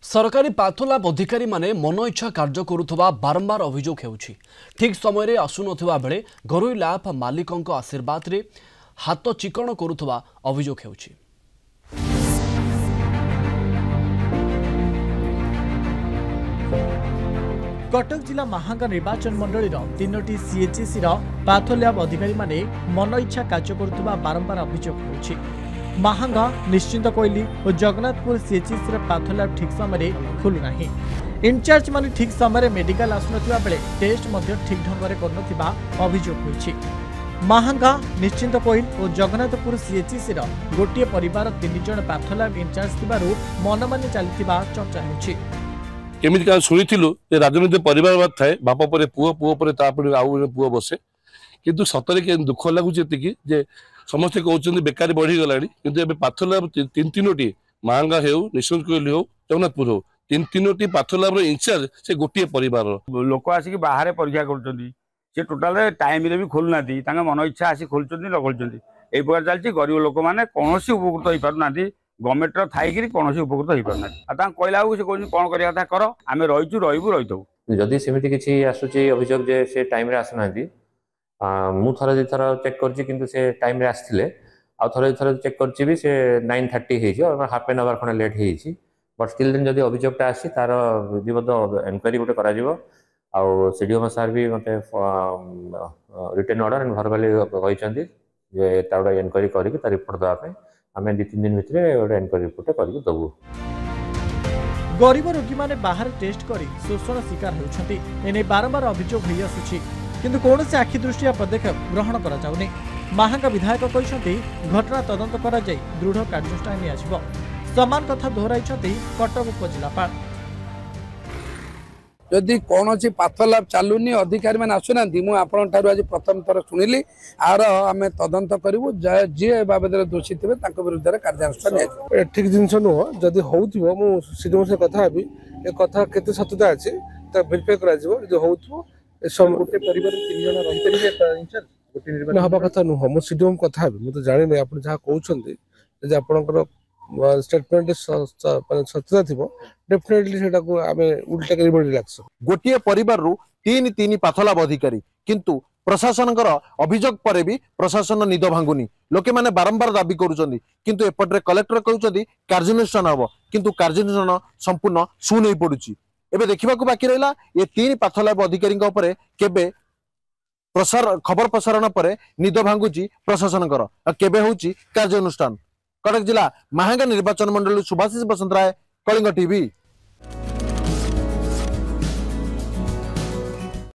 सरकारी पाथोलाब अधिकारी माने मन इच्छा कार्य करुवा बारंबार अभियोग होउछि। ठीक समय आसुनथिबा बेले घरोई लैब मालिकों आशीर्वाद रे हाथ चिकण करुवा अभियोग होउछि। कटक जिला महांगा निर्वाचन मंडली तीनोटी सीएचसी पाथोलैब अधिकारी माने मन इच्छा कार्य करुवा बारंबार अभियोग होउछि। महांगा निश्चिंत कोइली और जगन्नाथपुर सीएचसी पाथोलैब ठीक समय खुलुना। इनचार्ज माने ठीक समय मेडिकल आसुनथिबा बेले टेस्ट मध्य ठीक ढंग से करनथिबा अभियोग होइछि। महांगा निश्चिंत कोइल और जगन्नाथपुर सीएचसी गोटे परिवार 3 जन पाथोलैब इनचार्ज थिबारु मनमानी चलथिबा चर्चा होछि। केमिति का सुनिथिलु जे राजनीति परिवारवाद थाए बाप परे पुओ पुओ परे तापरे आउ पुओ बसे किंतु सतरे के दुख लागुछि एतिकी जे समस्त कहते बेकारी बढ़ी गलानी किंतु एबे पाथोलैब तीनोटी महांगा हेउ निश्चिंत कोइल हेउ जगन्नाथपुर हो तीनोटी पाथोलैब इंचार्ज से गोटे परिवार लोक आसिक बाहर परीक्षा कर टोटाल टाइम रे भी खोलुना मन इच्छा आसी खोल न खोलुँच यही प्रकार चलती गरीब लोक मैंने कौन उपकृत हो पारना गवर्नमेंट थी कौन उपकृत हो पारना कहला से कौन कौन करवा कर आम रहीचु रही रही जदि सेमती किसी आसूची अभियोग जे से टाइम रे आसुना मु थर दी थर चेक कर से टाइम रे आसते आउ थर थर चेक कर से 9:30 हो हाफ एन आवर खंडे लेट हो बट स्टिल दिन जब अभियोगटा आसी तार विधिबद्ध एनक्वारी गोटे कर सीडीओ सार भी मत रिटर्न ऑर्डर एंड भरवाली कहते एनक्वारी कर रिपोर्ट देवाई आम 2-3 दिन भितर गोटे एनक्वारी रिपोर्ट कर दबू। गरीब रोगी माने बाहर टेस्ट करी शोषण शिकार होउछंती एने बारंबार अभियोग होई आसुछि किंतु कौन से आखि दृष्टिया पदक्षेप ग्रहण करा जाउनी। महांगा विधायक कहते घटना तदंत करा जाय दृढ़ कार्यानुष्ठान नियाजिबो। समान कथा दोहराइछंती कटक उपजिलापाल। जदि कौन पाथोलैब चलुनी अधिकारी मैंने आसुना आज प्रथम थर शुणिली आर आम तदंत करूँ जी बाबद दोषी थे विरुद्ध कार्यानुष्ठान ठीक जिन नुह जदि हो कथा हे ए कथा केते सत्यता अच्छे भेरीफाई कर हवा कथा नुह मु सीडीओ कथा मुझे जानी आप जहाँ कहते आपंकर स्टेटमेंट सत्यता थी डेफिनेटली सेटा को आमे उल्टा करी रिलैक्स गोटे परिवार रु 3 पाथोलैब अधिकारी किंतु प्रशासन अभियोग पर भी प्रशासन निद भांगुनी लोके माने बारंबार दाबी करूछंदी किंतु एपटरे कलेक्टर कहउछंदी कार्यानुष्ठान हबो किंतु कार्यानुष्ठान संपूर्ण शून्य होई पडुची। एबे देखिबाकू बाकी रहला ये 3 पाथोलैब अधिकारी केबे खबर प्रसारण पर निद भांगुची प्रशासन केबे होउची कार्यानुष्ठान। कटक जिला महांगा निर्वाचन मंडल सुभाषिष बसंत राय, कलिंग टीवी।